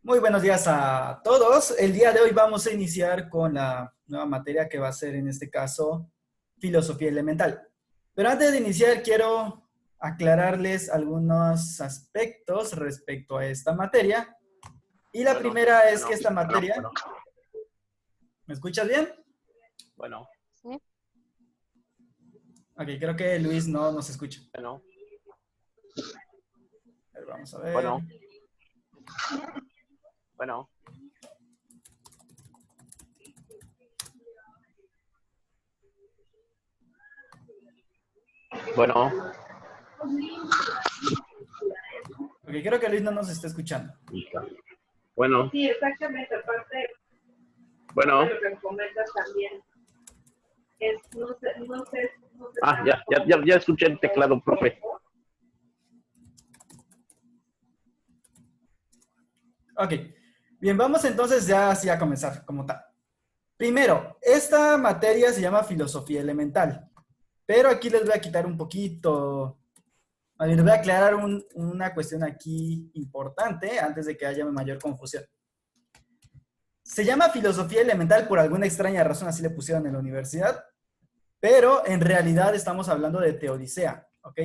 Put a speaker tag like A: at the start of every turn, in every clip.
A: Muy buenos días a todos. El día de hoy vamos a iniciar con la nueva materia que va a ser en este caso filosofía elemental. Pero antes de iniciar quiero aclararles algunos aspectos respecto a esta materia. Y la primera es que esta materia... ¿Me escuchas bien?
B: Bueno.
C: Sí.
A: Ok, creo que Luis no nos escucha.
B: Bueno.
A: A ver, vamos a ver.
B: Bueno. Bueno. Bueno.
A: Ok, creo que Luis no nos está escuchando.
B: Bueno.
D: Sí, exactamente, aparte
B: Bueno.
D: de lo que comentas también. No sé.
B: Ah, ya escuché el teclado, profe.
A: Ok, bien, vamos entonces ya así a comenzar como tal. Primero, esta materia se llama filosofía elemental, pero aquí les voy a quitar un poquito, les voy a aclarar una cuestión aquí importante antes de que haya mayor confusión. Se llama filosofía elemental por alguna extraña razón, así le pusieron en la universidad, pero en realidad estamos hablando de teodicea, ¿ok?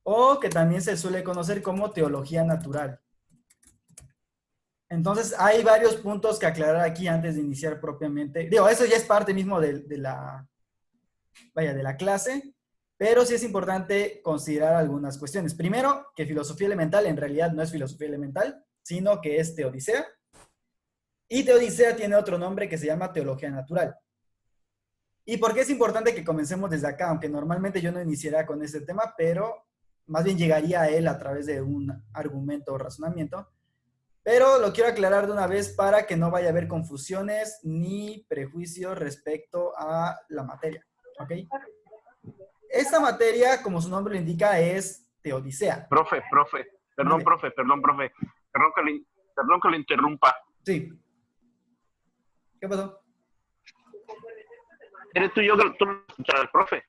A: O que también se suele conocer como teología natural. Entonces, hay varios puntos que aclarar aquí antes de iniciar propiamente. Digo, eso ya es parte mismo de la clase, pero sí es importante considerar algunas cuestiones. Primero, que filosofía elemental en realidad no es filosofía elemental, sino que es teodicea. Y teodicea tiene otro nombre que se llama teología natural. ¿Y por qué es importante que comencemos desde acá? Aunque normalmente yo no iniciaría con este tema, pero más bien llegaría a él a través de un argumento o razonamiento. Pero lo quiero aclarar de una vez para que no vaya a haber confusiones ni prejuicios respecto a la materia. ¿Ok? Esta materia, como su nombre lo indica, es teodicea.
B: Profe. Perdón,
A: Vale.
B: profe. Perdón que lo interrumpa.
A: Sí. ¿Qué pasó?
B: ¿Eres tú y yo que tú lo escuchas al profe?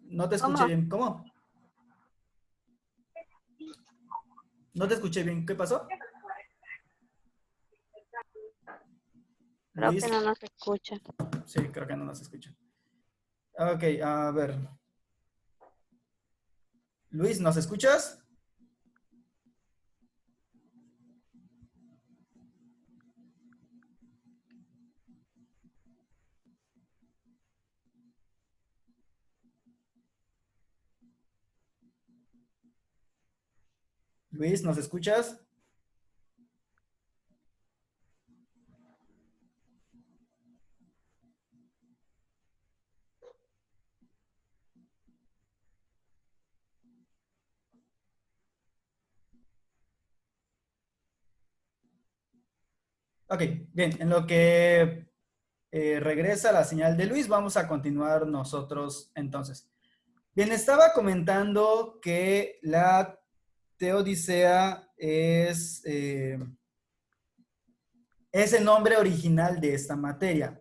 A: No te escuché bien. ¿Cómo? No te escuché bien. ¿Qué pasó?
C: Creo
A: Luis.
C: que no nos escucha.
A: Sí, creo que no nos escucha. Ok, a ver. Luis, ¿nos escuchas? Luis, ¿nos escuchas? Ok, bien, en lo que regresa la señal de Luis, vamos a continuar nosotros entonces. Bien, estaba comentando que la teodicea es el nombre original de esta materia.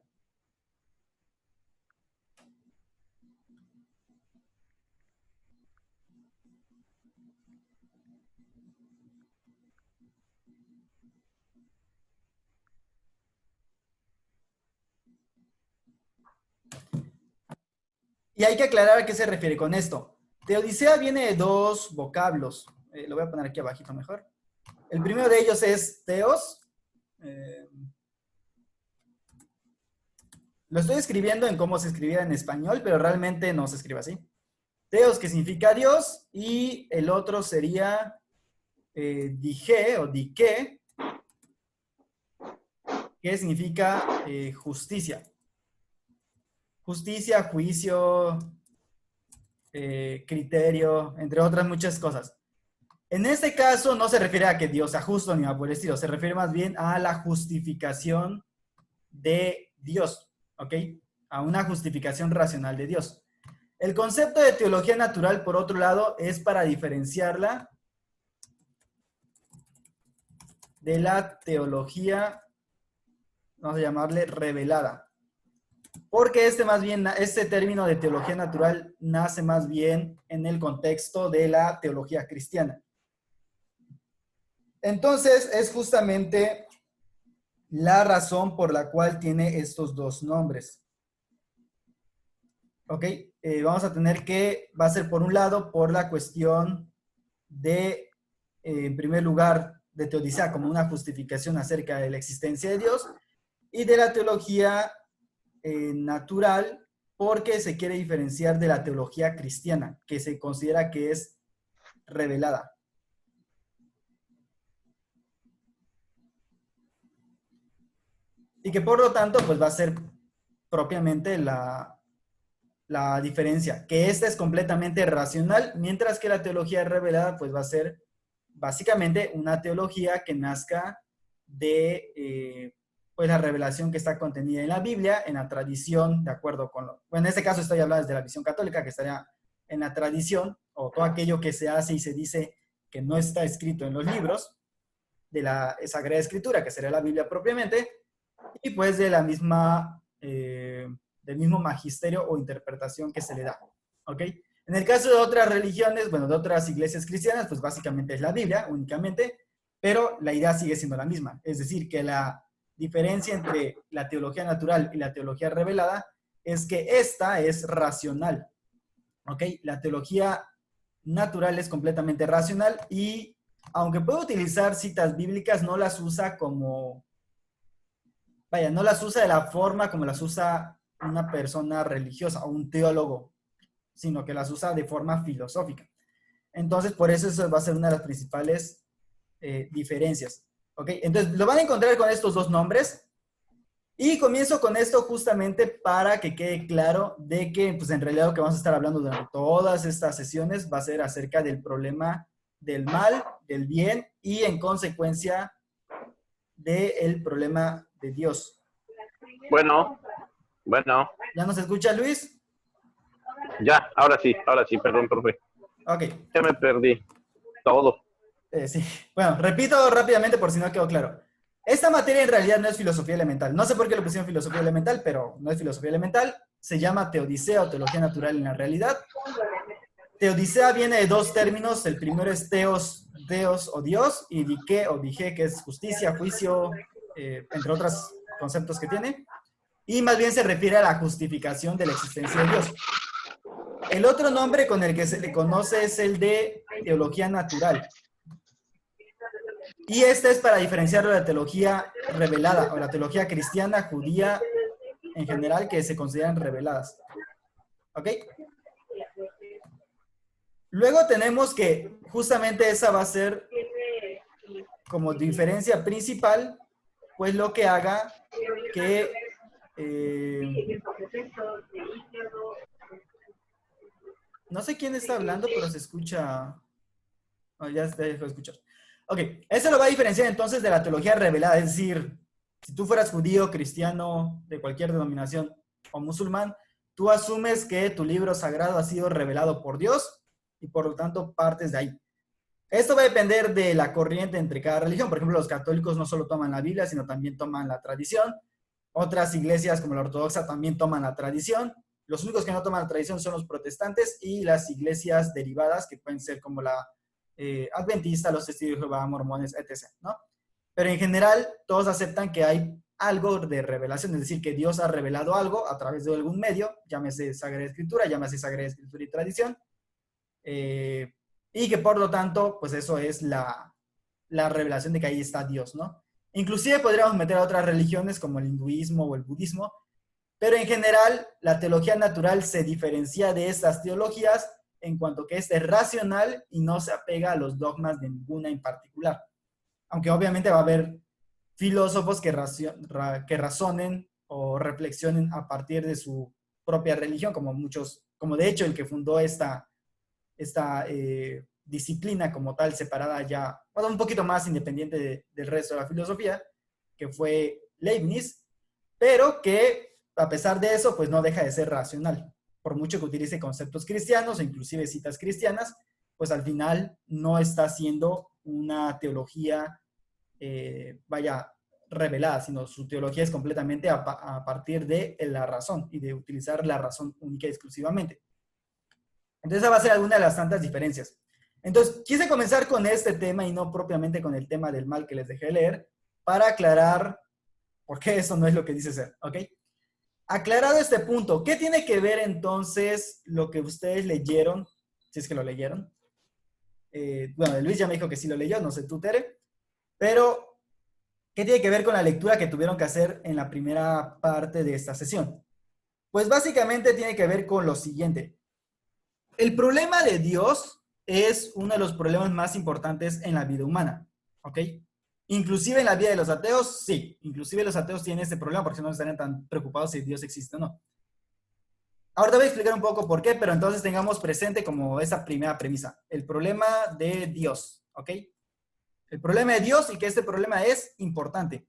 A: Y hay que aclarar a qué se refiere con esto. Teodicea viene de dos vocablos. Lo voy a poner aquí abajito mejor. El primero de ellos es teos. Lo estoy escribiendo en cómo se escribía en español, pero realmente no se escribe así. Teos, que significa Dios, y el otro sería dije o dique, que significa justicia. Justicia, juicio, criterio, entre otras muchas cosas. En este caso no se refiere a que Dios sea justo ni nada por el estilo, se refiere más bien a la justificación de Dios, ¿ok? A una justificación racional de Dios. El concepto de teología natural, por otro lado, es para diferenciarla de la teología, vamos a llamarle revelada. Porque este término de teología natural nace más bien en el contexto de la teología cristiana. Entonces, es justamente la razón por la cual tiene estos dos nombres. ¿Ok? Vamos a tener que, va a ser por un lado, por la cuestión de, en primer lugar, de teodicea como una justificación acerca de la existencia de Dios, y de la teología natural, porque se quiere diferenciar de la teología cristiana, que se considera que es revelada. Y que por lo tanto, pues va a ser propiamente la diferencia, que esta es completamente racional, mientras que la teología revelada, pues va a ser básicamente una teología que nazca de pues la revelación que está contenida en la Biblia, en la tradición, de acuerdo con bueno, en este caso estoy hablando desde la visión católica, que estaría en la tradición, o todo aquello que se hace y se dice que no está escrito en los libros de la Sagrada Escritura, que sería la Biblia propiamente, y pues de la misma, del mismo magisterio o interpretación que se le da, ¿ok? En el caso de otras religiones, bueno, de otras iglesias cristianas, pues básicamente es la Biblia únicamente, pero la idea sigue siendo la misma. Es decir, que la diferencia entre la teología natural y la teología revelada es que esta es racional, ¿ok? La teología natural es completamente racional y aunque puede utilizar citas bíblicas, no las usa como, vaya, no las usa de la forma como las usa una persona religiosa o un teólogo, sino que las usa de forma filosófica. Entonces, por eso va a ser una de las principales diferencias. ¿Ok? Entonces, lo van a encontrar con estos dos nombres. Y comienzo con esto justamente para que quede claro de que, pues en realidad lo que vamos a estar hablando durante todas estas sesiones va a ser acerca del problema del mal, del bien y en consecuencia del problema de Dios.
B: Bueno.
A: ¿Ya nos escucha, Luis?
B: Ya, ahora sí, perdón, profe.
A: Ok.
B: Ya me perdí todo.
A: Sí. Bueno, repito rápidamente por si no quedó claro. Esta materia en realidad no es filosofía elemental. No sé por qué lo pusieron filosofía elemental, pero no es filosofía elemental. Se llama teodicea o teología natural en la realidad. Teodicea viene de dos términos. El primero es teos, Deus o Dios, y dike o dije, que es justicia, juicio, entre otros conceptos que tiene. Y más bien se refiere a la justificación de la existencia de Dios. El otro nombre con el que se le conoce es el de teología natural. Y esta es para diferenciarlo de la teología revelada o la teología cristiana, judía, en general, que se consideran reveladas. ¿Ok? Luego tenemos que justamente esa va a ser como diferencia principal, pues lo que haga que... no sé quién está hablando, pero se escucha... Oh, ya se dejó de escuchar. Ok, eso lo va a diferenciar entonces de la teología revelada, es decir, si tú fueras judío, cristiano, de cualquier denominación o musulmán, tú asumes que tu libro sagrado ha sido revelado por Dios y por lo tanto partes de ahí. Esto va a depender de la corriente entre cada religión. Por ejemplo, los católicos no solo toman la Biblia, sino también toman la tradición. Otras iglesias como la ortodoxa también toman la tradición. Los únicos que no toman la tradición son los protestantes y las iglesias derivadas, que pueden ser como la adventista, los testigos de Jehová, mormones, etc., ¿no? Pero en general, todos aceptan que hay algo de revelación, es decir, que Dios ha revelado algo a través de algún medio, llámese Sagrada Escritura, llámese Sagrada Escritura y tradición, y que por lo tanto, pues eso es la revelación de que ahí está Dios, ¿no? Inclusive podríamos meter a otras religiones como el hinduismo o el budismo, pero en general la teología natural se diferencia de estas teologías en cuanto que es racional y no se apega a los dogmas de ninguna en particular. Aunque obviamente va a haber filósofos que razonen o reflexionen a partir de su propia religión, como muchos, como de hecho el que fundó esta disciplina como tal, separada ya, bueno, un poquito más independiente del resto de la filosofía, que fue Leibniz, pero que a pesar de eso, pues no deja de ser racional. Por mucho que utilice conceptos cristianos o inclusive citas cristianas, pues al final no está siendo una teología, vaya, revelada, sino su teología es completamente a partir de la razón y de utilizar la razón única y exclusivamente. Entonces esa va a ser alguna de las tantas diferencias. Entonces, quise comenzar con este tema y no propiamente con el tema del mal que les dejé leer, para aclarar por qué eso no es lo que dice ser, ¿ok? Aclarado este punto, ¿qué tiene que ver entonces lo que ustedes leyeron, si es que lo leyeron? Bueno, Luis ya me dijo que sí lo leyó, no sé tú, Tere, pero ¿qué tiene que ver con la lectura que tuvieron que hacer en la primera parte de esta sesión? Pues básicamente tiene que ver con lo siguiente. El problema de Dios es uno de los problemas más importantes en la vida humana, ¿ok? Inclusive en la vida de los ateos, sí. Inclusive los ateos tienen este problema porque no estarían tan preocupados si Dios existe o no. Ahora te voy a explicar un poco por qué, pero entonces tengamos presente como esa primera premisa. El problema de Dios, ¿ok? El problema de Dios y que este problema es importante.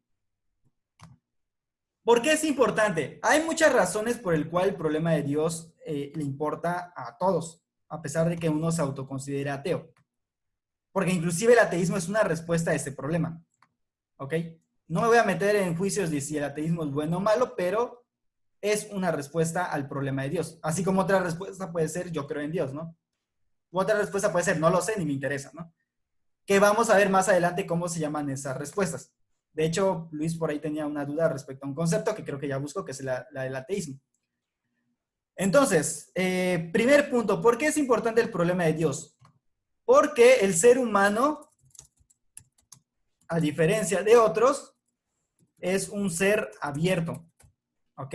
A: ¿Por qué es importante? Hay muchas razones por el cual el problema de Dios le importa a todos, a pesar de que uno se autoconsidere ateo. Porque inclusive el ateísmo es una respuesta a este problema. ¿Ok? No me voy a meter en juicios de si el ateísmo es bueno o malo, pero es una respuesta al problema de Dios. Así como otra respuesta puede ser yo creo en Dios, ¿no? U otra respuesta puede ser no lo sé ni me interesa, ¿no? Que vamos a ver más adelante cómo se llaman esas respuestas. De hecho, Luis por ahí tenía una duda respecto a un concepto que creo que ya busco, que es la del ateísmo. Entonces, primer punto, ¿por qué es importante el problema de Dios? Porque el ser humano, a diferencia de otros, es un ser abierto. ¿Ok?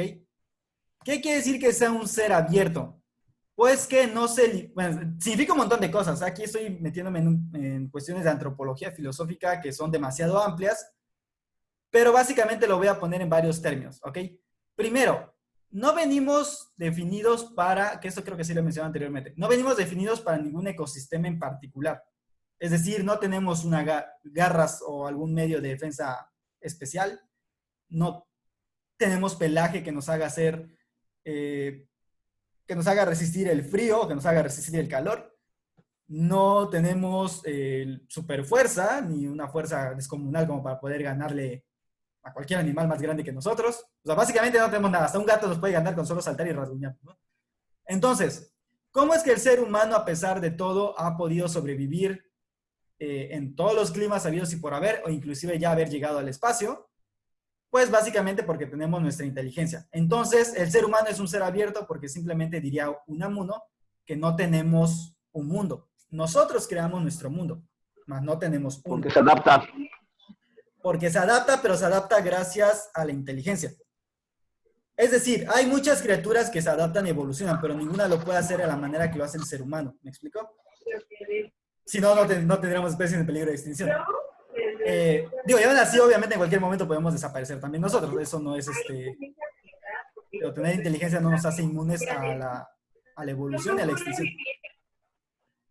A: ¿Qué quiere decir que sea un ser abierto? Pues que no se... Bueno, significa un montón de cosas. Aquí estoy metiéndome en cuestiones de antropología filosófica que son demasiado amplias, pero básicamente lo voy a poner en varios términos, ¿ok? Primero, no venimos definidos para, que esto creo que sí lo mencioné anteriormente, no venimos definidos para ningún ecosistema en particular. Es decir, no tenemos garras o algún medio de defensa especial, no tenemos pelaje que nos haga hacer, que nos haga resistir el frío, que nos haga resistir el calor. No tenemos super fuerza, ni una fuerza descomunal como para poder ganarle a cualquier animal más grande que nosotros. O sea, básicamente no tenemos nada. Hasta un gato nos puede ganar con solo saltar y rasguñar, ¿no? Entonces, ¿cómo es que el ser humano, a pesar de todo, ha podido sobrevivir en todos los climas habidos y por haber, o inclusive ya haber llegado al espacio? Pues básicamente porque tenemos nuestra inteligencia. Entonces, el ser humano es un ser abierto porque simplemente diría Unamuno que no tenemos un mundo. Nosotros creamos nuestro mundo, mas no tenemos uno.
B: Porque se adapta.
A: Porque se adapta, pero se adapta gracias a la inteligencia. Es decir, hay muchas criaturas que se adaptan y evolucionan, pero ninguna lo puede hacer de la manera que lo hace el ser humano. ¿Me explico? Si no, no tendríamos especies en peligro de extinción. Digo, y aún así, obviamente, en cualquier momento podemos desaparecer también nosotros. Eso no es pero tener inteligencia no nos hace inmunes a la evolución y a la extinción.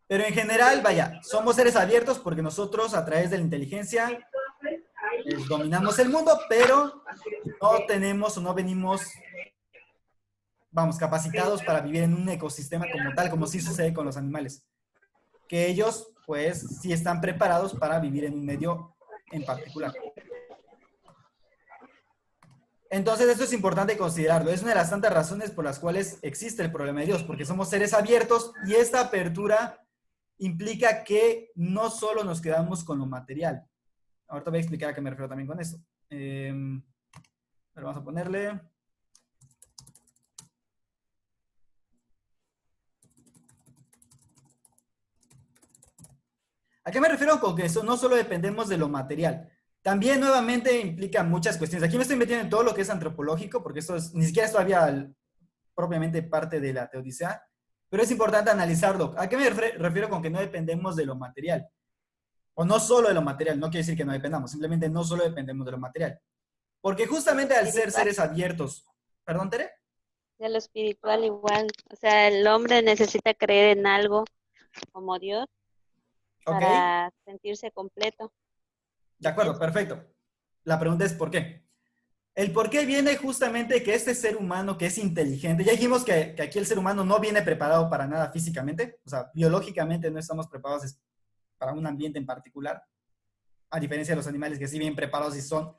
A: Pero en general, vaya, somos seres abiertos porque nosotros, a través de la inteligencia, dominamos el mundo, pero no tenemos o no venimos, vamos, capacitados para vivir en un ecosistema como tal, como sí sucede con los animales. Que ellos, pues, sí están preparados para vivir en un medio en particular. Entonces, esto es importante considerarlo. Es una de las tantas razones por las cuales existe el problema de Dios, porque somos seres abiertos y esta apertura implica que no solo nos quedamos con lo material. Ahorita voy a explicar a qué me refiero también con esto. Pero vamos a ponerle... ¿A qué me refiero con que eso no solo dependemos de lo material? También nuevamente implica muchas cuestiones. Aquí me estoy metiendo en todo lo que es antropológico, porque esto es, ni siquiera es todavía propiamente parte de la teodicea, pero es importante analizarlo. ¿A qué me refiero con que no dependemos de lo material? O no solo de lo material, no quiere decir que no dependamos, simplemente no solo dependemos de lo material. Porque justamente al ser seres abiertos... ¿Perdón, Tere?
C: De lo espiritual igual. O sea, el hombre necesita creer en algo como Dios para sentirse completo.
A: De acuerdo, perfecto. La pregunta es ¿por qué? El por qué viene justamente que este ser humano que es inteligente, ya dijimos que aquí el ser humano no viene preparado para nada físicamente, o sea, biológicamente no estamos preparados para un ambiente en particular, a diferencia de los animales que sí vienen preparados y son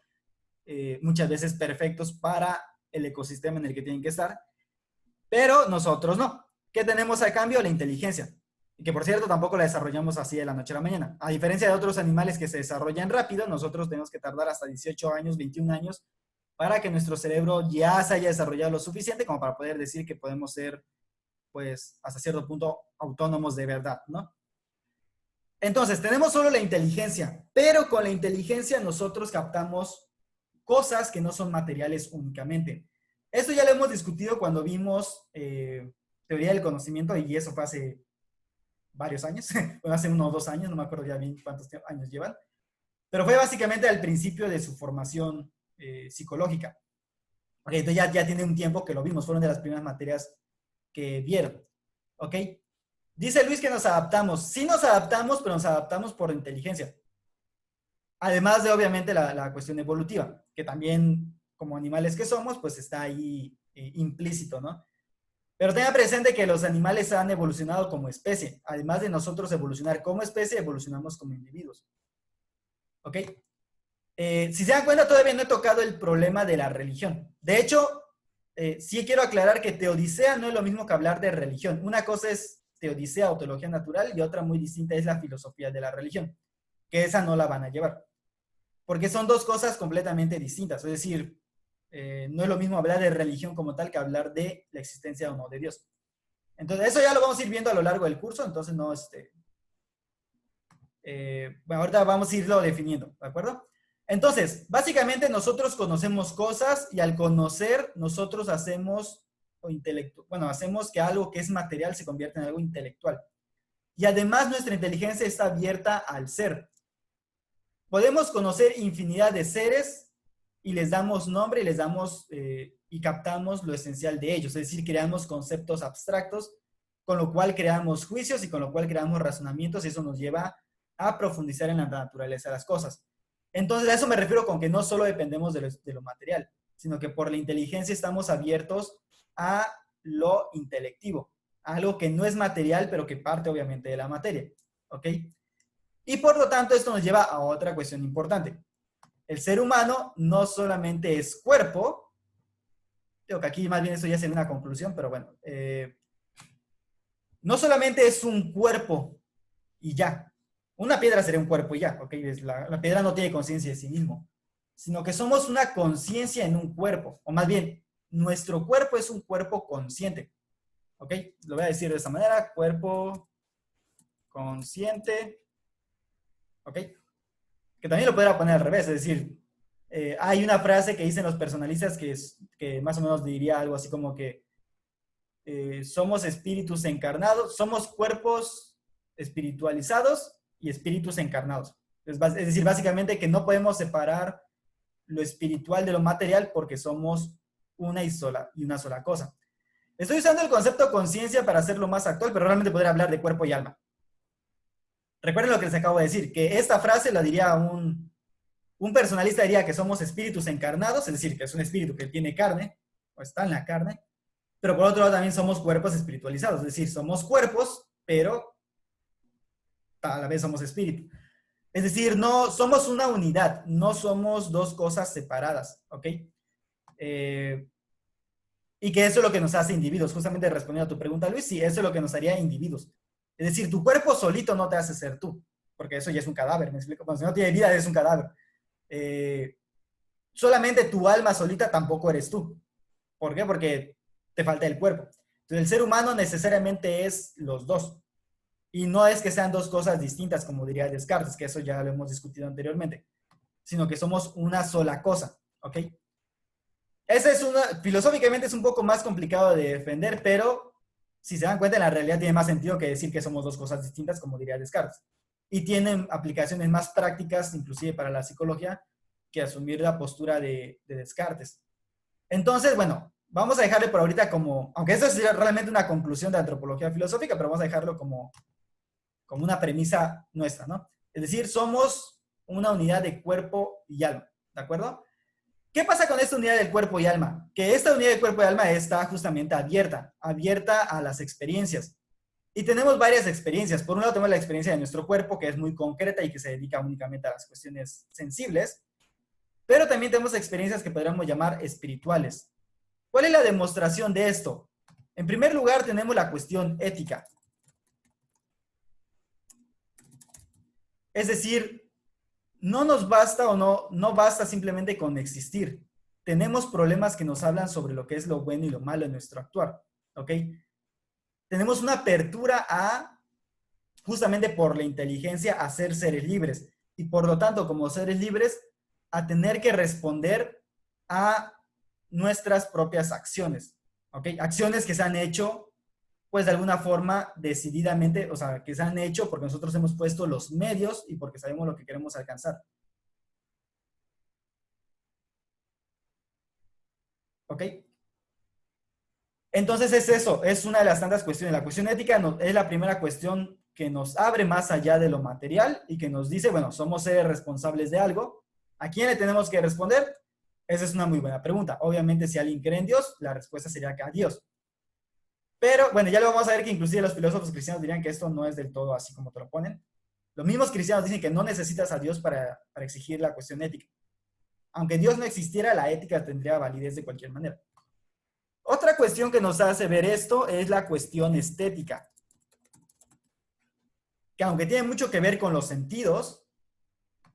A: muchas veces perfectos para el ecosistema en el que tienen que estar, pero nosotros no. ¿Qué tenemos a cambio? La inteligencia. Y que por cierto tampoco la desarrollamos así de la noche a la mañana. A diferencia de otros animales que se desarrollan rápido, nosotros tenemos que tardar hasta 18 años, 21 años, para que nuestro cerebro ya se haya desarrollado lo suficiente como para poder decir que podemos ser, pues, hasta cierto punto autónomos de verdad, ¿no? Entonces, tenemos solo la inteligencia, pero con la inteligencia nosotros captamos cosas que no son materiales únicamente. Esto ya lo hemos discutido cuando vimos teoría del conocimiento, y eso fue hace varios años, bueno, hace 1 o 2 años, no me acuerdo ya bien cuántos años llevan, pero fue básicamente al principio de su formación psicológica. Ok, entonces ya tiene un tiempo que lo vimos, fueron de las primeras materias que vieron. Ok, dice Luis que nos adaptamos. Sí nos adaptamos, pero nos adaptamos por inteligencia. Además de, obviamente, la cuestión evolutiva, que también, como animales que somos, pues está ahí implícito, ¿no? Pero tenga presente que los animales han evolucionado como especie. Además de nosotros evolucionar como especie, evolucionamos como individuos. ¿Ok? Si se dan cuenta, todavía no he tocado el problema de la religión. De hecho, sí quiero aclarar que teodicea no es lo mismo que hablar de religión. Una cosa es teodicea o teología natural y otra muy distinta es la filosofía de la religión, que esa no la van a llevar. Porque son dos cosas completamente distintas. Es decir, no es lo mismo hablar de religión como tal que hablar de la existencia o no de Dios. Entonces, eso ya lo vamos a ir viendo a lo largo del curso, entonces no, bueno, ahorita vamos a irlo definiendo, ¿de acuerdo? Entonces, básicamente nosotros conocemos cosas y al conocer nosotros hacemos hacemos que algo que es material se convierta en algo intelectual. Y además nuestra inteligencia está abierta al ser. Podemos conocer infinidad de seres y les damos nombre y les damos y captamos lo esencial de ellos. Es decir, creamos conceptos abstractos, con lo cual creamos juicios y con lo cual creamos razonamientos y eso nos lleva a profundizar en la naturaleza de las cosas. Entonces, a eso me refiero con que no solo dependemos de lo material, sino que por la inteligencia estamos abiertos a lo intelectivo, a algo que no es material, pero que parte obviamente de la materia. ¿Ok? Y por lo tanto, esto nos lleva a otra cuestión importante. El ser humano no solamente es cuerpo, creo que aquí más bien eso ya sería una conclusión, pero bueno, no solamente es un cuerpo y ya. Una piedra sería un cuerpo y ya, ¿ok? La piedra no tiene conciencia de sí mismo, sino que somos una conciencia en un cuerpo, o más bien, nuestro cuerpo es un cuerpo consciente, ¿ok? Lo voy a decir de esta manera, cuerpo consciente, ¿ok? Que también lo podría poner al revés, es decir, hay una frase que dicen los personalistas que más o menos diría algo así como que somos espíritus encarnados, somos cuerpos espiritualizados y espíritus encarnados. Es decir, básicamente que no podemos separar lo espiritual de lo material porque somos una sola cosa. Estoy usando el concepto conciencia para hacerlo más actual, pero realmente podría hablar de cuerpo y alma. Recuerden lo que les acabo de decir, que esta frase la diría un personalista, diría que somos espíritus encarnados, es decir, que es un espíritu que tiene carne, o está en la carne, pero por otro lado también somos cuerpos espiritualizados, es decir, somos cuerpos, pero a la vez somos espíritu. Es decir, no somos una unidad, no somos dos cosas separadas, ¿ok? Y que eso es lo que nos hace individuos. Justamente respondiendo a tu pregunta, Luis, sí, eso es lo que nos haría individuos. Es decir, tu cuerpo solito no te hace ser tú, porque eso ya es un cadáver, ¿me explico? Cuando si no tiene vida es un cadáver. Solamente tu alma solita tampoco eres tú. ¿Por qué? Porque te falta el cuerpo. Entonces, el ser humano necesariamente es los dos. Y no es que sean dos cosas distintas, como diría Descartes, que eso ya lo hemos discutido anteriormente, sino que somos una sola cosa, ¿ok? Filosóficamente es un poco más complicado de defender, pero si se dan cuenta, en la realidad tiene más sentido que decir que somos dos cosas distintas, como diría Descartes. Y tienen aplicaciones más prácticas, inclusive para la psicología, que asumir la postura de Descartes. Entonces, bueno, vamos a dejarle por ahorita como, aunque esto es realmente una conclusión de antropología filosófica, pero vamos a dejarlo como una premisa nuestra, ¿no? Es decir, somos una unidad de cuerpo y alma, ¿de acuerdo? ¿Qué pasa con esta unidad del cuerpo y alma? Que esta unidad de cuerpo y alma está justamente abierta a las experiencias. Y tenemos varias experiencias. Por un lado tenemos la experiencia de nuestro cuerpo, que es muy concreta y que se dedica únicamente a las cuestiones sensibles, pero también tenemos experiencias que podríamos llamar espirituales. ¿Cuál es la demostración de esto? En primer lugar tenemos la cuestión ética. Es decir, no nos basta o no basta simplemente con existir. Tenemos problemas que nos hablan sobre lo que es lo bueno y lo malo en nuestro actuar, ¿ok? Tenemos una apertura a, justamente por la inteligencia, a ser seres libres. Y por lo tanto, como seres libres, a tener que responder a nuestras propias acciones, ¿ok? Acciones que se han hecho, pues de alguna forma, decididamente, o sea, que se han hecho porque nosotros hemos puesto los medios y porque sabemos lo que queremos alcanzar. ¿Ok? Entonces es eso, es una de las tantas cuestiones. La cuestión ética es la primera cuestión que nos abre más allá de lo material y que nos dice, bueno, somos seres responsables de algo. ¿A quién le tenemos que responder? Esa es una muy buena pregunta. Obviamente, si alguien cree en Dios, la respuesta sería que a Dios. Pero, bueno, ya lo vamos a ver que inclusive los filósofos cristianos dirían que esto no es del todo así como te lo ponen. Los mismos cristianos dicen que no necesitas a Dios para exigir la cuestión ética. Aunque Dios no existiera, la ética tendría validez de cualquier manera. Otra cuestión que nos hace ver esto es la cuestión estética, que aunque tiene mucho que ver con los sentidos,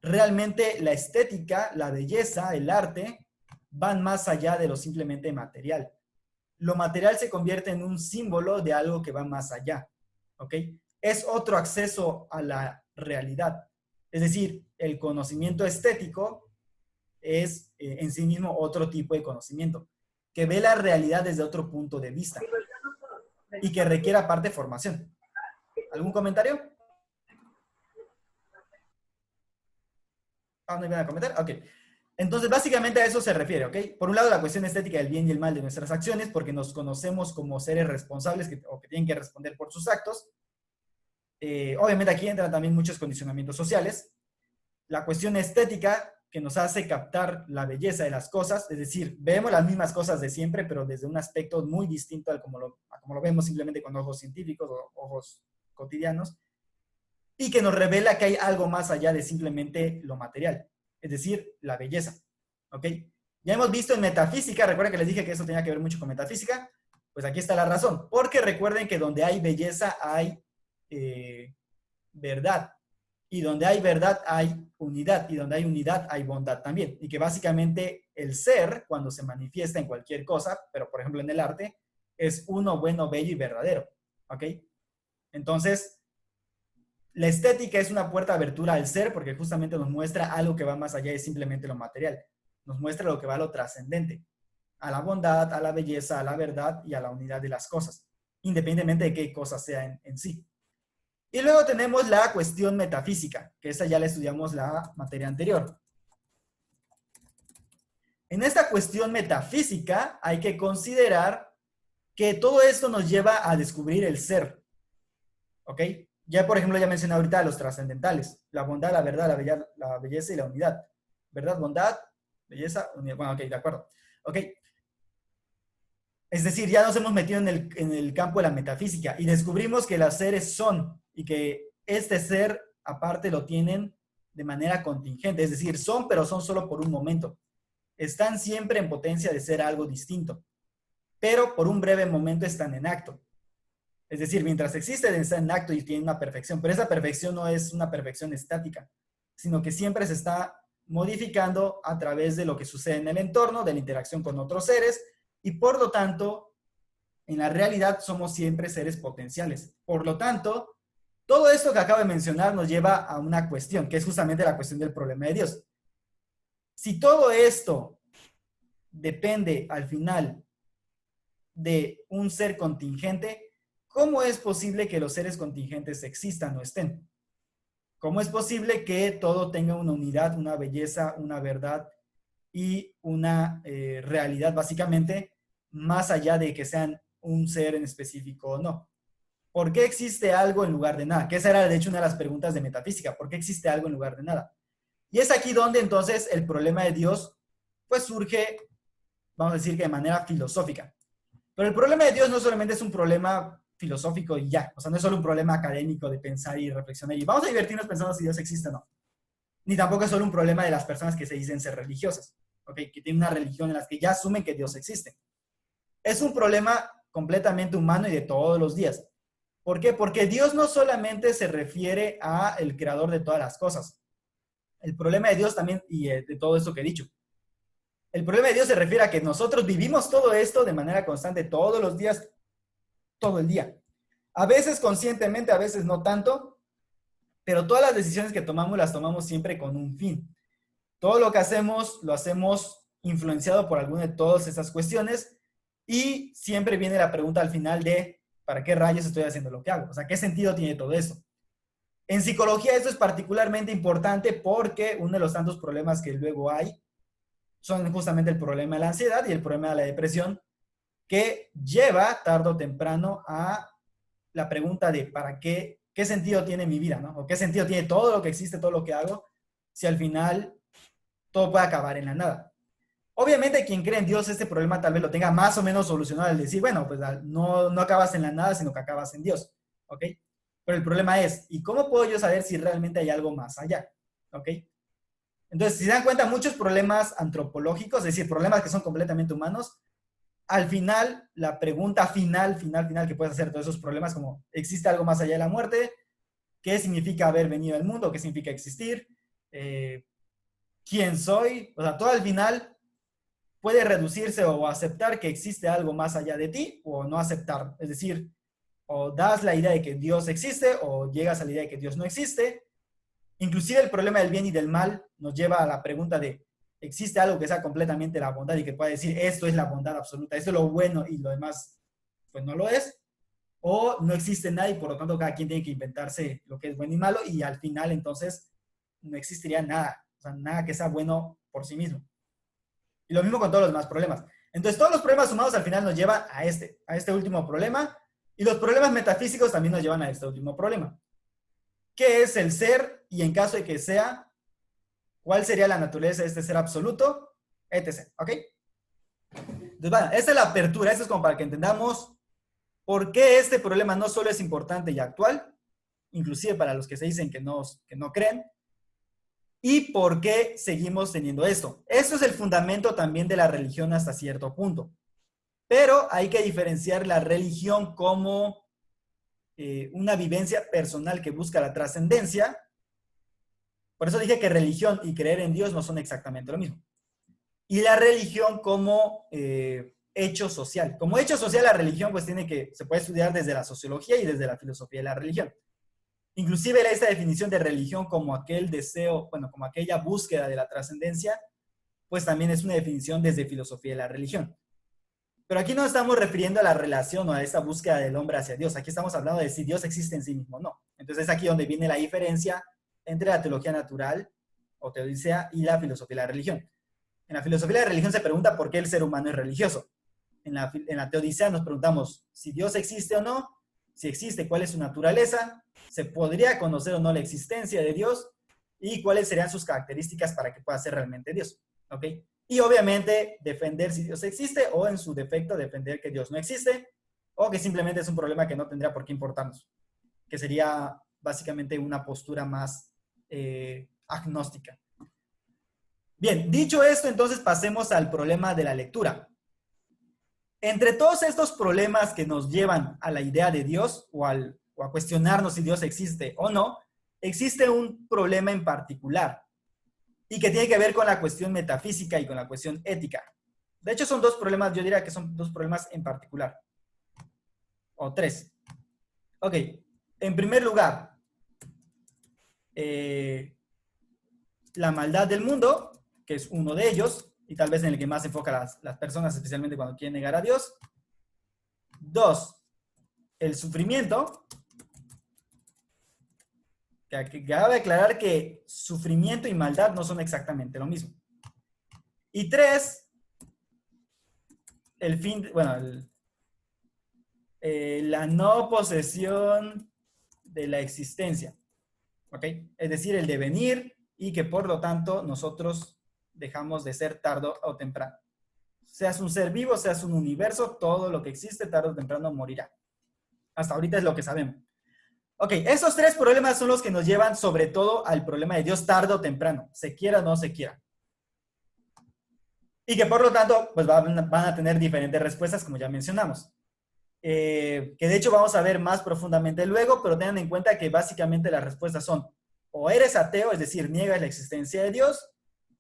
A: realmente la estética, la belleza, el arte, van más allá de lo simplemente material. Lo material se convierte en un símbolo de algo que va más allá, ¿ok? Es otro acceso a la realidad. Es decir, el conocimiento estético es en sí mismo otro tipo de conocimiento, que ve la realidad desde otro punto de vista y que requiere aparte formación. ¿Algún comentario? ¿No iban a comentar? Ok. Entonces, básicamente a eso se refiere, ¿ok? Por un lado, la cuestión estética del bien y el mal de nuestras acciones, porque nos conocemos como seres responsables o que tienen que responder por sus actos. Obviamente aquí entran también muchos condicionamientos sociales. La cuestión estética, que nos hace captar la belleza de las cosas, es decir, vemos las mismas cosas de siempre, pero desde un aspecto muy distinto a como lo vemos simplemente con ojos científicos o ojos cotidianos, y que nos revela que hay algo más allá de simplemente lo material, es decir, la belleza, ¿ok? Ya hemos visto en metafísica, recuerden que les dije que eso tenía que ver mucho con metafísica, pues aquí está la razón, porque recuerden que donde hay belleza hay verdad, y donde hay verdad hay unidad, y donde hay unidad hay bondad también. Y que básicamente el ser, cuando se manifiesta en cualquier cosa, pero por ejemplo en el arte, es uno, bueno, bello y verdadero. ¿Ok? Entonces, la estética es una puerta de abertura al ser porque justamente nos muestra algo que va más allá de simplemente lo material. Nos muestra lo que va a lo trascendente, a la bondad, a la belleza, a la verdad y a la unidad de las cosas, independientemente de qué cosa sea en sí. Y luego tenemos la cuestión metafísica, que esa ya la estudiamos la materia anterior. En esta cuestión metafísica hay que considerar que todo esto nos lleva a descubrir el ser. ¿Ok? Ya, por ejemplo, ya mencioné ahorita los trascendentales. La bondad, la verdad, la belleza y la unidad. ¿Verdad? Bondad, belleza, unidad. Bueno, ok, de acuerdo. Ok. Es decir, ya nos hemos metido en el campo de la metafísica y descubrimos que los seres son y que este ser aparte lo tienen de manera contingente, es decir, son, pero son solo por un momento. Están siempre en potencia de ser algo distinto, pero por un breve momento están en acto. Es decir, mientras existen, están en acto y tienen una perfección, pero esa perfección no es una perfección estática, sino que siempre se está modificando a través de lo que sucede en el entorno, de la interacción con otros seres, y por lo tanto, en la realidad somos siempre seres potenciales. Por lo tanto, todo esto que acabo de mencionar nos lleva a una cuestión, que es justamente la cuestión del problema de Dios. Si todo esto depende al final de un ser contingente, ¿cómo es posible que los seres contingentes existan o estén? ¿Cómo es posible que todo tenga una unidad, una belleza, una verdad y una realidad básicamente, más allá de que sean un ser en específico o no? ¿Por qué existe algo en lugar de nada? Que esa era de hecho una de las preguntas de metafísica. ¿Por qué existe algo en lugar de nada? Y es aquí donde entonces el problema de Dios pues surge, vamos a decir que de manera filosófica. Pero el problema de Dios no solamente es un problema filosófico y ya, o sea, no es solo un problema académico de pensar y reflexionar y vamos a divertirnos pensando si Dios existe o no. Ni tampoco es solo un problema de las personas que se dicen ser religiosas, ¿ok? Que tienen una religión en la que ya asumen que Dios existe. Es un problema completamente humano y de todos los días. ¿Por qué? Porque Dios no solamente se refiere a el creador de todas las cosas. El problema de Dios también, y de todo esto que he dicho, el problema de Dios se refiere a que nosotros vivimos todo esto de manera constante, todos los días, todo el día. A veces conscientemente, a veces no tanto, pero todas las decisiones que tomamos las tomamos siempre con un fin. Todo lo que hacemos, lo hacemos influenciado por alguna de todas esas cuestiones y siempre viene la pregunta al final de ¿para qué rayos estoy haciendo lo que hago? O sea, ¿qué sentido tiene todo eso? En psicología esto es particularmente importante porque uno de los tantos problemas que luego hay son justamente el problema de la ansiedad y el problema de la depresión, que lleva tarde o temprano a la pregunta de ¿para qué sentido tiene mi vida? ¿No? ¿O qué sentido tiene todo lo que existe, todo lo que hago, si al final todo puede acabar en la nada? Obviamente quien cree en Dios este problema tal vez lo tenga más o menos solucionado al decir, bueno, pues no acabas en la nada, sino que acabas en Dios, ¿ok? Pero el problema es, ¿y cómo puedo yo saber si realmente hay algo más allá? ¿Ok? Entonces, si se dan cuenta, muchos problemas antropológicos, es decir, problemas que son completamente humanos, al final, la pregunta final que puedes hacer de todos esos problemas, como, ¿existe algo más allá de la muerte? ¿Qué significa haber venido al mundo? ¿Qué significa existir? ¿Quién soy? O sea, todo al final puede reducirse o aceptar que existe algo más allá de ti o no aceptar. Es decir, o das la idea de que Dios existe o llegas a la idea de que Dios no existe. Inclusive el problema del bien y del mal nos lleva a la pregunta de, ¿existe algo que sea completamente la bondad y que pueda decir, esto es la bondad absoluta, esto es lo bueno y lo demás, pues no lo es? ¿O no existe nada y por lo tanto cada quien tiene que inventarse lo que es bueno y malo y al final entonces no existiría nada, o sea, nada que sea bueno por sí mismo? Y lo mismo con todos los demás problemas. Entonces todos los problemas humanos al final nos llevan a este último problema y los problemas metafísicos también nos llevan a este último problema. ¿Qué es el ser? Y en caso de que sea, ¿cuál sería la naturaleza de este ser absoluto? Etc. ¿Ok? Entonces, bueno, esta es la apertura. Esto es como para que entendamos por qué este problema no solo es importante y actual, inclusive para los que se dicen que no creen, y por qué seguimos teniendo esto. Esto es el fundamento también de la religión hasta cierto punto. Pero hay que diferenciar la religión como una vivencia personal que busca la trascendencia. Por eso dije que religión y creer en Dios no son exactamente lo mismo. Y la religión como hecho social. Como hecho social, la religión pues se puede estudiar desde la sociología y desde la filosofía de la religión. Inclusive esta definición de religión como aquel deseo, bueno, como aquella búsqueda de la trascendencia, pues también es una definición desde filosofía de la religión. Pero aquí no estamos refiriendo a la relación o a esta búsqueda del hombre hacia Dios. Aquí estamos hablando de si Dios existe en sí mismo o no. Entonces es aquí donde viene la diferencia entre la teología natural o teodicea y la filosofía de la religión. En la filosofía de la religión se pregunta por qué el ser humano es religioso. En la teodicea nos preguntamos si Dios existe o no, si existe, cuál es su naturaleza, se podría conocer o no la existencia de Dios y cuáles serían sus características para que pueda ser realmente Dios. ¿Ok? Y obviamente defender si Dios existe o en su defecto defender que Dios no existe o que simplemente es un problema que no tendría por qué importarnos, que sería básicamente una postura más agnóstica. Bien, dicho esto, entonces pasemos al problema de la lectura. Entre todos estos problemas que nos llevan a la idea de Dios o a cuestionarnos si Dios existe o no, existe un problema en particular y que tiene que ver con la cuestión metafísica y con la cuestión ética. De hecho, son dos problemas, yo diría que son dos problemas en particular. O tres. Ok, en primer lugar, la maldad del mundo, que es uno de ellos, y tal vez en el que más se enfocan las personas, especialmente cuando quieren negar a Dios. Dos, el sufrimiento, que cabe aclarar que sufrimiento y maldad no son exactamente lo mismo. Y tres, el fin, bueno, la no posesión de la existencia, ¿ok? Es decir, el devenir y que por lo tanto nosotros dejamos de ser tarde o temprano. Seas un ser vivo, seas un universo, todo lo que existe tarde o temprano morirá. Hasta ahorita es lo que sabemos. Ok, esos tres problemas son los que nos llevan sobre todo al problema de Dios tarde o temprano, se quiera o no se quiera. Y que por lo tanto pues van a tener diferentes respuestas como ya mencionamos. que de hecho vamos a ver más profundamente luego, pero tengan en cuenta que básicamente las respuestas son o eres ateo, es decir, niegas la existencia de Dios,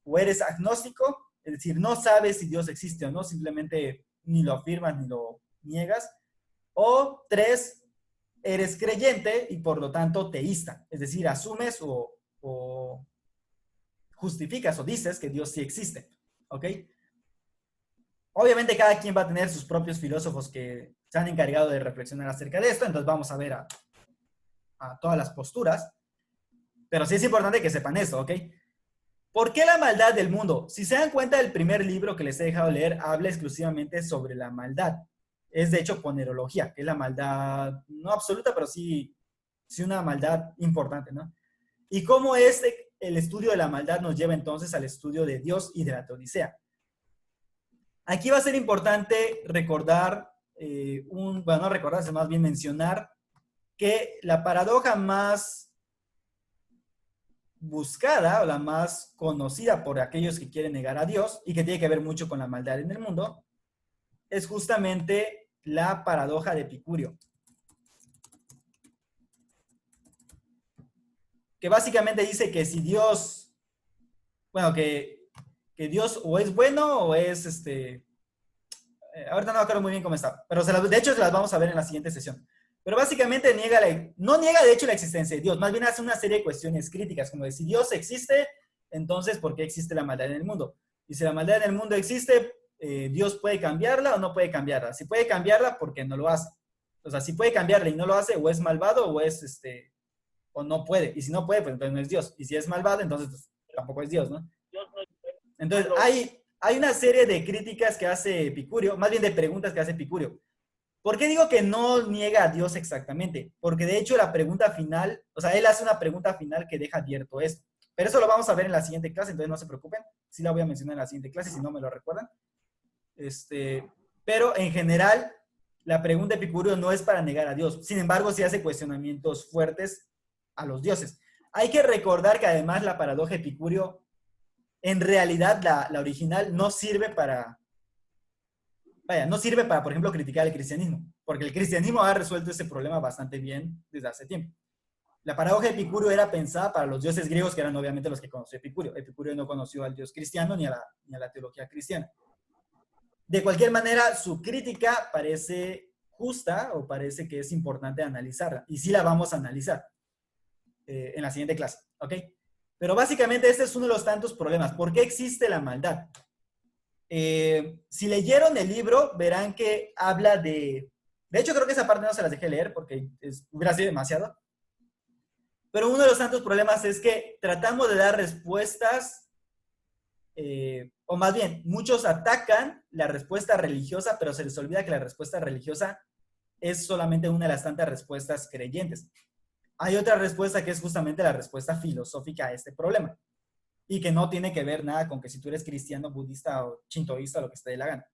A: o eres agnóstico, es decir, no sabes si Dios existe o no, simplemente ni lo afirmas ni lo niegas, o 3, eres creyente y por lo tanto teísta, es decir, asumes o justificas o dices que Dios sí existe, ¿ok? Obviamente cada quien va a tener sus propios filósofos que se han encargado de reflexionar acerca de esto, entonces vamos a ver a todas las posturas, pero sí es importante que sepan esto, ¿ok? ¿Por qué la maldad del mundo? Si se dan cuenta, el primer libro que les he dejado leer habla exclusivamente sobre la maldad. Es de hecho ponerología, que es la maldad, no absoluta, pero sí una maldad importante, ¿no? Y cómo el estudio de la maldad nos lleva entonces al estudio de Dios y de la Teodicea. Aquí va a ser importante recordar, bueno, no recordarse, más bien mencionar, que la paradoja más buscada o la más conocida por aquellos que quieren negar a Dios y que tiene que ver mucho con la maldad en el mundo, es justamente la paradoja de Epicurio. Que básicamente dice que si Dios, bueno, que Dios o es bueno o es, ahorita no me acuerdo muy bien cómo está, pero de hecho se las vamos a ver en la siguiente sesión. Pero básicamente no niega de hecho la existencia de Dios, más bien hace una serie de cuestiones críticas, como de si Dios existe, entonces ¿por qué existe la maldad en el mundo? Y si la maldad en el mundo existe, ¿Dios puede cambiarla o no puede cambiarla? Si puede cambiarla, ¿por qué no lo hace? O sea, si puede cambiarla y no lo hace, o es malvado o es, o no puede. Y si no puede, pues entonces no es Dios. Y si es malvado, entonces pues, tampoco es Dios, ¿no? Entonces, hay una serie de críticas que hace Epicurio, más bien de preguntas que hace Epicurio. ¿Por qué digo que no niega a Dios exactamente? Porque de hecho la pregunta final, o sea, él hace una pregunta final que deja abierto esto. Pero eso lo vamos a ver en la siguiente clase, entonces no se preocupen. Sí la voy a mencionar en la siguiente clase, si no me lo recuerdan. Pero en general, la pregunta de Epicurio no es para negar a Dios. Sin embargo, sí hace cuestionamientos fuertes a los dioses. Hay que recordar que además la paradoja de Epicurio, en realidad la original no sirve para, por ejemplo, criticar el cristianismo, porque el cristianismo ha resuelto ese problema bastante bien desde hace tiempo. La paradoja de Epicurio era pensada para los dioses griegos, que eran obviamente los que conoció Epicurio. Epicurio no conoció al dios cristiano ni a la teología cristiana. De cualquier manera, su crítica parece justa o parece que es importante analizarla, y sí la vamos a analizar en la siguiente clase, ¿ok? Pero básicamente este es uno de los tantos problemas. ¿Por qué existe la maldad? Si leyeron el libro, verán que habla de hecho, creo que esa parte no se las dejé leer porque hubiera sido demasiado. Pero uno de los tantos problemas es que tratamos de dar respuestas, o más bien, muchos atacan la respuesta religiosa, pero se les olvida que la respuesta religiosa es solamente una de las tantas respuestas creyentes. Hay otra respuesta que es justamente la respuesta filosófica a este problema. Y que no tiene que ver nada con que si tú eres cristiano, budista o shintoísta, lo que te dé la gana.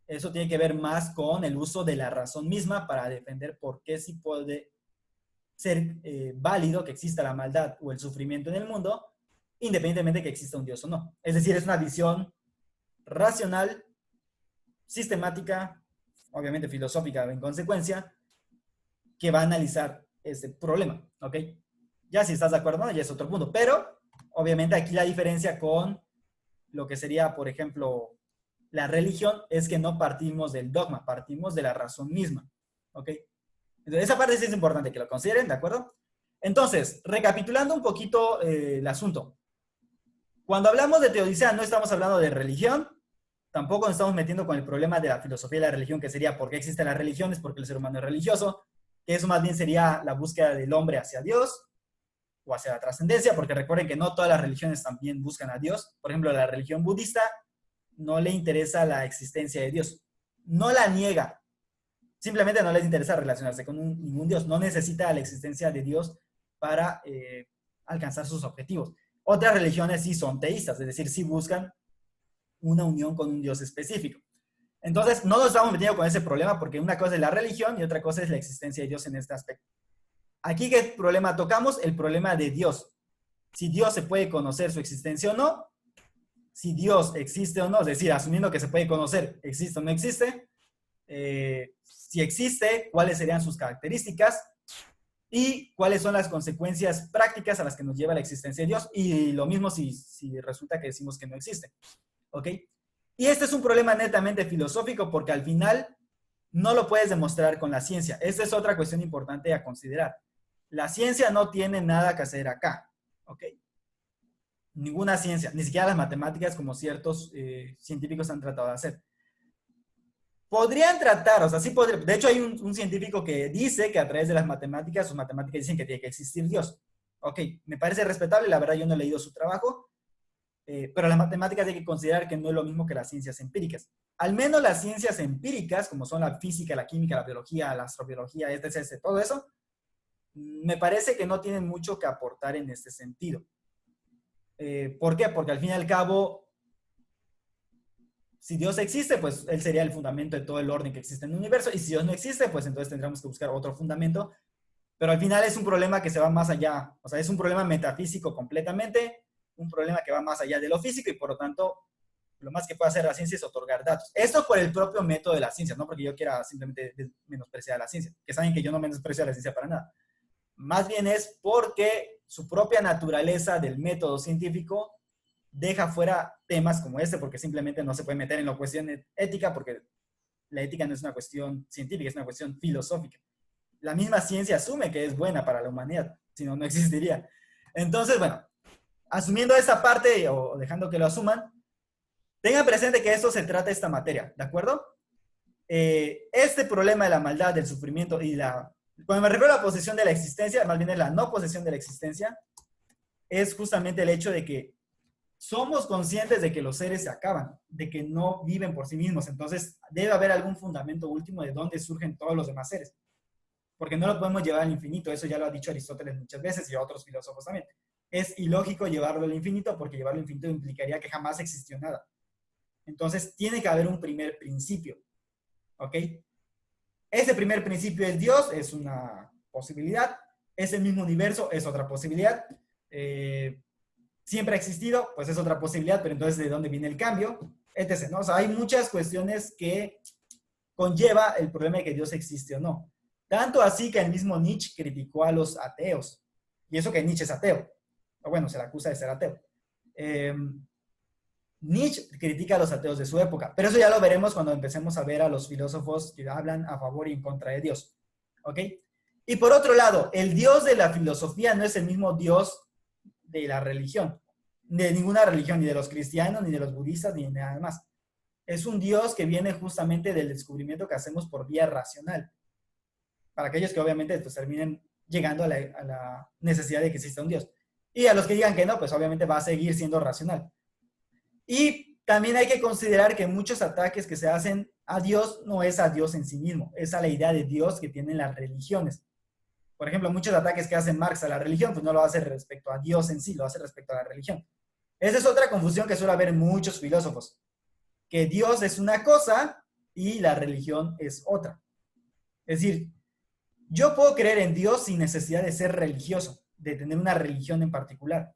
A: Eso tiene que ver más con el uso de la razón misma para defender por qué sí puede ser válido que exista la maldad o el sufrimiento en el mundo, independientemente de que exista un Dios o no. Es decir, es una visión racional, sistemática, obviamente filosófica en consecuencia, que va a analizar ese problema, ¿ok? Ya si estás de acuerdo, ya es otro punto, pero obviamente aquí la diferencia con lo que sería, por ejemplo, la religión es que no partimos del dogma, partimos de la razón misma, ¿ok? Entonces esa parte sí es importante que lo consideren, ¿de acuerdo? Entonces, recapitulando un poquito el asunto. Cuando hablamos de teodicea no estamos hablando de religión, tampoco nos estamos metiendo con el problema de la filosofía de la religión, que sería por qué existen las religiones, porque el ser humano es religioso, que eso más bien sería la búsqueda del hombre hacia Dios o hacia la trascendencia, porque recuerden que no todas las religiones también buscan a Dios. Por ejemplo, la religión budista no le interesa la existencia de Dios, no la niega, simplemente no les interesa relacionarse con ningún Dios, no necesita la existencia de Dios para alcanzar sus objetivos. Otras religiones sí son teístas, es decir, sí buscan una unión con un Dios específico. Entonces, no nos estamos metiendo con ese problema porque una cosa es la religión y otra cosa es la existencia de Dios en este aspecto. Aquí, ¿qué problema tocamos? El problema de Dios. Si Dios se puede conocer su existencia o no, si Dios existe o no, es decir, asumiendo que se puede conocer, existe o no existe, si existe, cuáles serían sus características y cuáles son las consecuencias prácticas a las que nos lleva la existencia de Dios. Y lo mismo si resulta que decimos que no existe. ¿Ok? Y este es un problema netamente filosófico porque al final no lo puedes demostrar con la ciencia. Esta es otra cuestión importante a considerar. La ciencia no tiene nada que hacer acá. ¿Ok? Ninguna ciencia, ni siquiera las matemáticas como ciertos científicos han tratado de hacer. Podrían tratar, o sea, sí podría. De hecho, hay un científico que dice que a través de las matemáticas, sus matemáticas dicen que tiene que existir Dios. Ok, me parece respetable, la verdad yo no he leído su trabajo, pero las matemáticas hay que considerar que no es lo mismo que las ciencias empíricas. Al menos las ciencias empíricas, como son la física, la química, la biología, la astrobiología, etc., todo eso, me parece que no tienen mucho que aportar en este sentido. ¿Por qué? Porque al fin y al cabo, si Dios existe, pues Él sería el fundamento de todo el orden que existe en el universo, y si Dios no existe, pues entonces tendremos que buscar otro fundamento, pero al final es un problema que se va más allá, o sea, es un problema metafísico completamente, un problema que va más allá de lo físico, y por lo tanto, lo más que puede hacer la ciencia es otorgar datos. Esto por el propio método de la ciencia, no porque yo quiera simplemente menospreciar a la ciencia, que saben que yo no menosprecio a la ciencia para nada. Más bien es porque su propia naturaleza del método científico deja fuera temas como este, porque simplemente no se puede meter en la cuestión ética, porque la ética no es una cuestión científica, es una cuestión filosófica. La misma ciencia asume que es buena para la humanidad, si no, no existiría. Entonces, bueno, asumiendo esa parte o dejando que lo asuman, tengan presente que esto se trata de esta materia, ¿de acuerdo? Este problema de la maldad, del sufrimiento y cuando me refiero a la posesión de la existencia, más bien es la no posesión de la existencia, es justamente el hecho de que somos conscientes de que los seres se acaban, de que no viven por sí mismos. Entonces, debe haber algún fundamento último de dónde surgen todos los demás seres. Porque no lo podemos llevar al infinito. Eso ya lo ha dicho Aristóteles muchas veces y otros filósofos también. Es ilógico llevarlo al infinito porque llevarlo al infinito implicaría que jamás existió nada. Entonces, tiene que haber un primer principio. ¿Ok? Ese primer principio es Dios, es una posibilidad. Ese mismo universo es otra posibilidad. Siempre ha existido, pues es otra posibilidad, pero entonces ¿de dónde viene el cambio? Etc., ¿no? O sea, hay muchas cuestiones que conlleva el problema de que Dios existe o no. Tanto así que el mismo Nietzsche criticó a los ateos. Y eso que Nietzsche es ateo. O bueno, se le acusa de ser ateo. Nietzsche critica a los ateos de su época, pero eso ya lo veremos cuando empecemos a ver a los filósofos que hablan a favor y en contra de Dios. ¿Ok? Y por otro lado, el Dios de la filosofía no es el mismo Dios de la religión, de ninguna religión, ni de los cristianos, ni de los budistas, ni de nada más. Es un Dios que viene justamente del descubrimiento que hacemos por vía racional. Para aquellos que obviamente pues, terminen llegando a la necesidad de que exista un Dios. Y a los que digan que no, pues obviamente va a seguir siendo racional. Y también hay que considerar que muchos ataques que se hacen a Dios no es a Dios en sí mismo, es a la idea de Dios que tienen las religiones. Por ejemplo, muchos ataques que hace Marx a la religión, pues no lo hace respecto a Dios en sí, lo hace respecto a la religión. Esa es otra confusión que suele haber en muchos filósofos, que Dios es una cosa y la religión es otra. Es decir, yo puedo creer en Dios sin necesidad de ser religioso, de tener una religión en particular.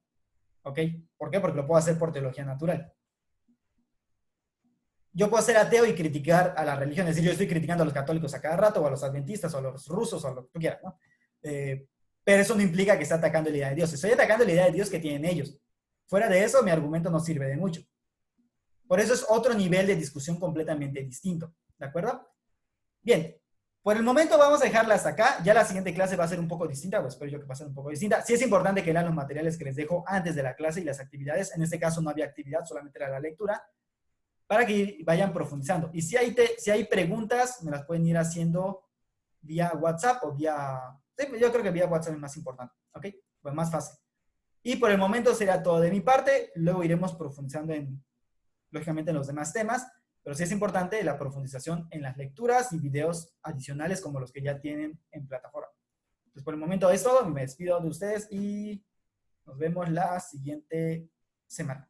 A: ¿Ok? ¿Por qué? Porque lo puedo hacer por teología natural. Yo puedo ser ateo y criticar a la religión, es decir, yo estoy criticando a los católicos a cada rato, o a los adventistas, o a los rusos, o a lo que tú quieras, ¿no? Pero eso no implica que esté atacando la idea de Dios. Estoy atacando la idea de Dios que tienen ellos. Fuera de eso, mi argumento no sirve de mucho. Por eso es otro nivel de discusión completamente distinto. ¿De acuerdo? Bien. Por el momento vamos a dejarla hasta acá. Ya la siguiente clase va a ser un poco distinta, pues espero yo que va a ser un poco distinta. Sí es importante que lean los materiales que les dejo antes de la clase y las actividades. En este caso no había actividad, solamente era la lectura, para que vayan profundizando. Y si hay preguntas, me las pueden ir haciendo vía WhatsApp o vía... Sí, yo creo que vía WhatsApp es más importante, ¿ok? Pues más fácil. Y por el momento será todo de mi parte. Luego iremos profundizando lógicamente en los demás temas, pero sí es importante la profundización en las lecturas y videos adicionales como los que ya tienen en plataforma. Pues por el momento es todo. Me despido de ustedes y nos vemos la siguiente semana.